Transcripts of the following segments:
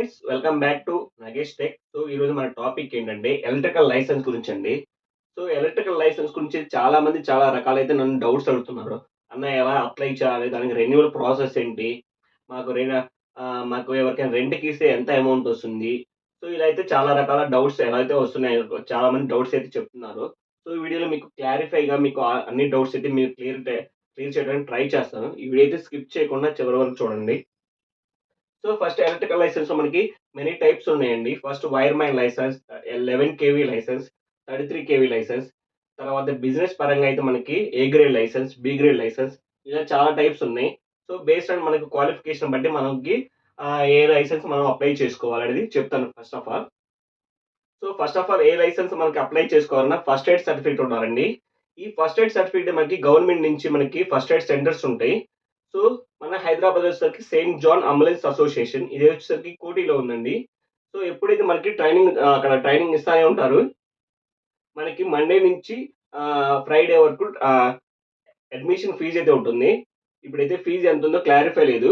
Friends, welcome back to Nagesh tech. So ఈరోజు మన topic ఏంటంటే ఎలక్ట్రికల్ లైసెన్స్ గురించి అండి. సో ఎలక్ట్రికల్ లైసెన్స్ గురించి చాలా మంది చాలా రకాలైతే నన్ను డౌట్స్ అడుగుతున్నారు. అన్న ఎలా అప్లై చేయాలి? దానికి రెన్యువల్ ప్రాసెస్ ఏంటి? మాకు మాకు ఎవరికైనా రెంట్‌కి ఇస్తే ఎంత అమౌంట్ వస్తుంది? సో ఇలా అయితే చాలా రకాల డౌట్స్ ఎలా అయితే వస్తున్నాయో చాలా మంది డౌట్స్ అయితే చెప్తున్నారు. సో ఈ వీడియోలో మీకు క్లారిఫైగా మీకు అన్ని డౌట్స్ అయితే మీరు క్లియర్ చేయడానికి ట్రై చేస్తాను. ఈ వీడియో అయితే స్కిప్ చేయకుండా చివరి వరకు చూడండి. సో ఫస్ట్ ఎలక్ట్రికల్ లైసెన్స్‌లో మనకి మెనీ టైప్స్ ఉన్నాయండి. First wireman license, 11 KV license, 33 KV license. తర్వాత బిజినెస్ పరంగా అయితే మనకి A grade license, B grade license ఇలా చాలా టైప్స్ ఉన్నాయి. సో బేస్డ్ ఆన్ మనకు క్వాలిఫికేషన్ బట్టి మనకి ఏ లైసెన్స్ మనం అప్లై చేసుకోవాలనేది చెప్తాను first of all. So first of all ఏ లైసెన్స్ మనకి అప్లై చేసుకోవాలన్నా ఫస్ట్ ఎయిడ్ సర్టిఫికేట్ ఉండాలండి. ఈ ఫస్ట్ ఎయిడ్ సర్టిఫికేట్ మనకి గవర్నమెంట్ నుంచి మనకి ఫస్ట్ ఎయిడ్ సెంటర్స్ ఉంటాయి. సో మన హైదరాబాద్ వచ్చేసరికి సెయింట్ జాన్ అంబులెన్స్ అసోసియేషన్ ఇది వచ్చేసరికి కోటిలో ఉందండి. సో ఎప్పుడైతే మనకి అక్కడ ట్రైనింగ్ ఇస్తానే ఉంటారు. మనకి మండే నుంచి ఫ్రైడే వరకు అడ్మిషన్ ఫీజ్ అయితే ఉంటుంది. ఇప్పుడైతే ఫీజ్ ఎంత ఉందో క్లారిఫై లేదు.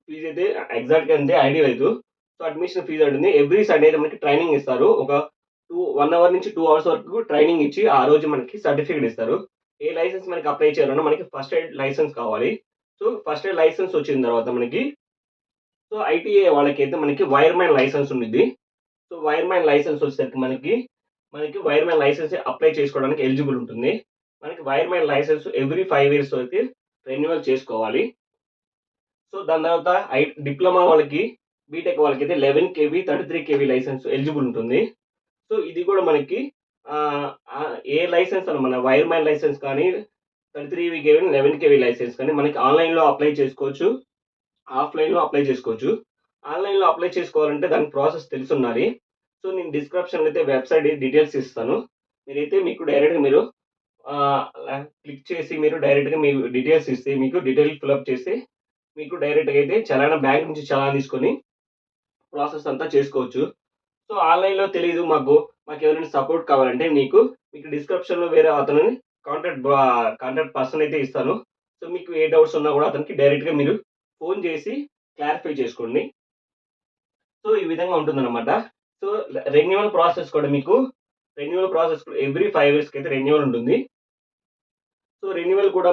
ఫీజ్ అయితే ఎగ్జాక్ట్‌గా అంతే ఐడియా లేదు. సో అడ్మిషన్ ఫీజ్ ఉంటుంది. ఎవ్రీ సండే అయితే మనకి ట్రైనింగ్ ఇస్తారు. 1 అవర్ నుంచి 2 అవర్స్ వరకు ట్రైనింగ్ ఇచ్చి ఆ రోజు మనకి సర్టిఫికేట్ ఇస్తారు. ఏ లైసెన్స్ మనకి అప్లై చేయాలన్నా మనకి ఫస్ట్ ఎయిడ్ లైసెన్స్ కావాలి. సో ఫస్ట్ ఎయిడ్ లైసెన్స్ వచ్చిన తర్వాత మనకి ఐటీఐ వాళ్ళకైతే మనకి వైర్‌మ్యాన్ లైసెన్స్ ఉండిద్ది. సో వైర్‌మ్యాన్ లైసెన్స్ వచ్చేసరికి మనకి వైర్‌మ్యాన్ లైసెన్స్ అప్లై చేసుకోవడానికి ఎలిజిబుల్ ఉంటుంది. మనకి వైర్‌మ్యాన్ లైసెన్స్ ఎవ్రీ 5 ఇయర్స్ వరకి రెన్యువల్ చేసుకోవాలి. సో దాని తర్వాత డిప్లొమా వాళ్ళకి, బీటెక్ వాళ్ళకైతే 11 కేవీ, 33 కేవీ లైసెన్స్ ఎలిజిబుల్ ఉంటుంది. సో ఇది కూడా మనకి ఏ లైసెన్స్ అన్న మన వైర్‌మ్యాన్ లైసెన్స్ కానీ, 33 కేవీ, 11 కేవీ లైసెన్స్ కానీ మనకి ఆన్‌లైన్‌లో అప్లై చేసుకోవచ్చు. ఆఫ్‌లైన్‌లో అప్లై చేసుకోవచ్చు. ఆన్‌లైన్‌లో అప్లై చేసుకోవాలంటే దానికి ప్రాసెస్ తెలిసుండాలి. సో నేను డిస్క్రిప్షన్‌లో అయితే వెబ్‌సైట్ డీటెయిల్స్ ఇస్తాను. మీకు డైరెక్ట్‌గా మీరు ఆహ్, క్లిక్ చేసి మీరు డైరెక్ట్‌గా మీ డీటెయిల్స్ ఇస్తే మీకు డీటెయిల్ ఫిలప్ చేసి మీకు డైరెక్ట్‌గా అయితే బ్యాంక్ నుంచి చలానా తీసుకొని ప్రాసెస్ అంతా చేసుకోవచ్చు. సో ఆన్‌లైన్‌లో తెలీదు మాకెవరైనా సపోర్ట్ కావాలంటే మీకు డిస్క్రిప్షన్‌లో వేరే అతనిని కాంటాక్ట్ పర్సన్ అయితే ఇస్తాను. సో మీకు ఏ డౌట్స్ ఉన్నా కూడా అతనికి డైరెక్ట్‌గా మీరు ఫోను చేసి క్లారిఫై చేసుకోండి. సో ఈ విధంగా ఉంటుందన్నమాట. సో రెన్యువల్ ప్రాసెస్ కూడా ఎవ్రీ 5 ఇయర్స్‌కి అయితే రెన్యువల్ ఉంటుంది. సో రెన్యువల్ కూడా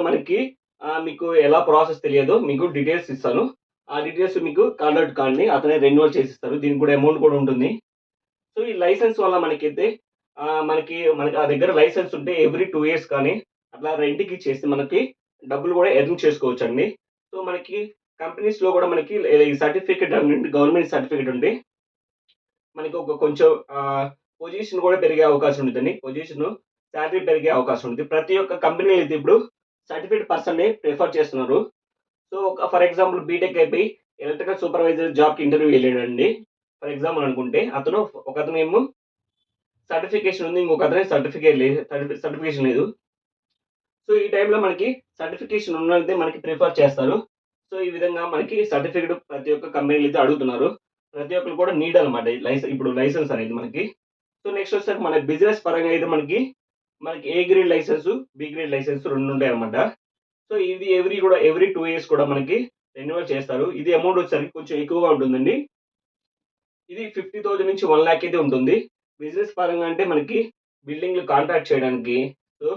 మీకు ఎలా ప్రాసెస్ తెలియదో మీకు డీటెయిల్స్ ఇస్తాను. ఆ డీటెయిల్స్ మీకు కాంటాక్ట్ కాండి. అతనే రెన్యువల్ చేసిస్తారు. దీనికి కూడా అమౌంట్ కూడా ఉంటుంది. సో ఈ లైసెన్స్ వల్ల మనకైతే మనకి ఆ దగ్గర లైసెన్స్ ఉంటే ఎవ్రీ 2 ఇయర్స్ కానీ అట్లా రెంట్‌కి ఇచ్చేసి మనకి డబ్బులు కూడా ఎర్న్ చేసుకోవచ్చండి. సో మనకి కంపెనీస్‌లో కూడా మనకి ఈ సర్టిఫికేట్ అనేది గవర్నమెంట్ సర్టిఫికేట్ ఉంటే మనకి కొంచెం పొజిషన్ కూడా పెరిగే అవకాశం ఉండిద్దండి. సాలరీ పెరిగే అవకాశం ఉంది. ప్రతి ఒక్క కంపెనీ అయితే ఇప్పుడు సర్టిఫికేట్ పర్సన్‌ని ప్రిఫర్ చేస్తున్నారు. సో ఫర్ ఎగ్జాంపుల్ బీటెక్ అయిపోయి ఎలక్ట్రికల్ సూపర్వైజర్ జాబ్‌కి ఇంటర్వ్యూ ఎళ్ళాడండి. ఫర్ ఎగ్జాంపుల్ అనుకుంటే ఒకతనేమో సర్టిఫికేషన్ ఉంది. ఇంకొకతనికి సర్టిఫికేషన్ లేదు. సో ఈ టైంలో మనకి సర్టిఫికేషన్ ఉన్నదే మనకి ప్రిఫర్ చేస్తారు. సో ఈ విధంగా మనకి సర్టిఫికేట్ ప్రతి ఒక్క కంపెనీలు అయితే అడుగుతున్నారు. ప్రతి ఒక్కళ్ళు కూడా నీడ్ అన్నమాట. ఇప్పుడు లైసెన్స్ అనేది మనకి. సో నెక్స్ట్ వచ్చేసరికి మన బిజినెస్ పరంగా అయితే మనకి A grade license, B grade license 2 ఉంటాయన్నమాట. సో ఇది ఎవ్రీ 2 ఇయర్స్ కూడా మనకి రెన్యువల్ చేస్తారు. ఇది అమౌంట్ వచ్చేసరికి కొంచెం ఎక్కువగా ఉంటుందండి. ఇది 50,000 నుంచి 1,00,000 అయితే ఉంటుంది. బిజినెస్ పరంగా అంటే మనకి బిల్డింగ్‌లు సో,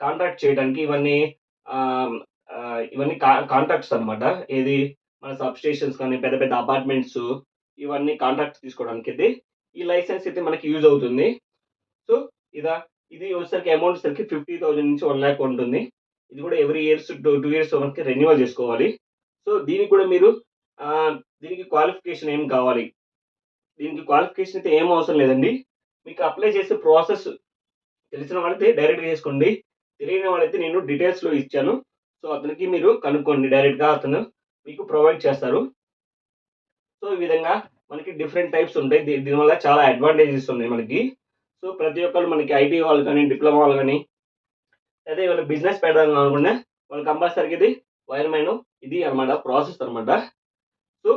కాంట్రాక్ట్ చేయడానికి ఆహ్, ఇవన్నీ కాంట్రాక్ట్స్ అన్నమాట. ఏది మన సబ్ స్టేషన్స్ కానీ, పెద్ద పెద్ద అపార్ట్మెంట్స్ ఇవన్నీ కాంట్రాక్ట్స్ తీసుకోవడానికైతే ఈ లైసెన్స్ అయితే మనకి యూజ్ అవుతుంది. సో, ఇదా ఇది వచ్చేసరికి అమౌంట్ వచ్చేసరికి 50,000 నుంచి 1,00,000 ఉంటుంది. ఇది కూడా ఎవ్రీ 2 ఇయర్స్ మనకి రెన్యువల్ చేసుకోవాలి. సో, దీనికి క్వాలిఫికేషన్ ఏం కావాలి? దీనికి క్వాలిఫికేషన్ అయితే ఏం అవసరం లేదండి. మీకు అప్లై చేసే ప్రాసెస్ తెలిసిన వాళ్ళైతే డైరెక్ట్‌గా చేసుకోండి. తెలియని వాళ్ళైతే నేను డీటెయిల్స్‌లో ఇచ్చాను. సో, అతనికి మీరు కనుక్కోండి. డైరెక్ట్‌గా అతను మీకు ప్రొవైడ్ చేస్తారు. సో, ఈ విధంగా మనకి డిఫరెంట్ టైప్స్ ఉంటాయి. దీనివల్ల చాలా అడ్వాంటేజెస్ ఉన్నాయి మనకి. సో, ప్రతి ఒక్కళ్ళు మనకి ఐటీ వాళ్ళు గాని, డిప్లొమా వాళ్ళు గాని, అదే ఏమైనా బిజినెస్ పెడదాం అనుకున్నా వాళ్ళు కంపల్సరీగా ఇది వైర్‌మెన్ ఇది అన్నమాట ప్రాసెస్ అన్నమాట. సో,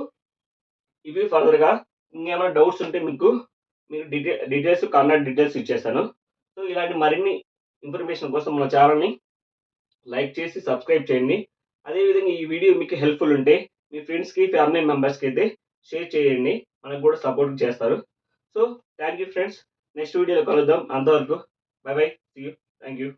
ఇవి ఫర్దర్‌గా ఇంకేమైనా డౌట్స్ ఉంటే మీకు కాంటాక్ట్ డీటెయిల్స్ ఇచ్చేసాను. సో, ఇలాంటి మరిన్ని ఇన్ఫర్మేషన్ కోసం మన ఛానెల్‌ని లైక్ చేసి సబ్స్క్రైబ్ చేయండి. అదే విధంగా ఈ వీడియో మీకు హెల్ప్‌ఫుల్ ఉంటే మీ ఫ్రెండ్స్‌కి, ఫ్యామిలీ మెంబర్స్‌కి అయితే షేర్ చేయండి. మనకు కూడా సపోర్ట్ చేస్తారు. So thank you friends. Next వీడియోలో కలుద్దాం. అంతవరకు bye bye. See you. Thank you.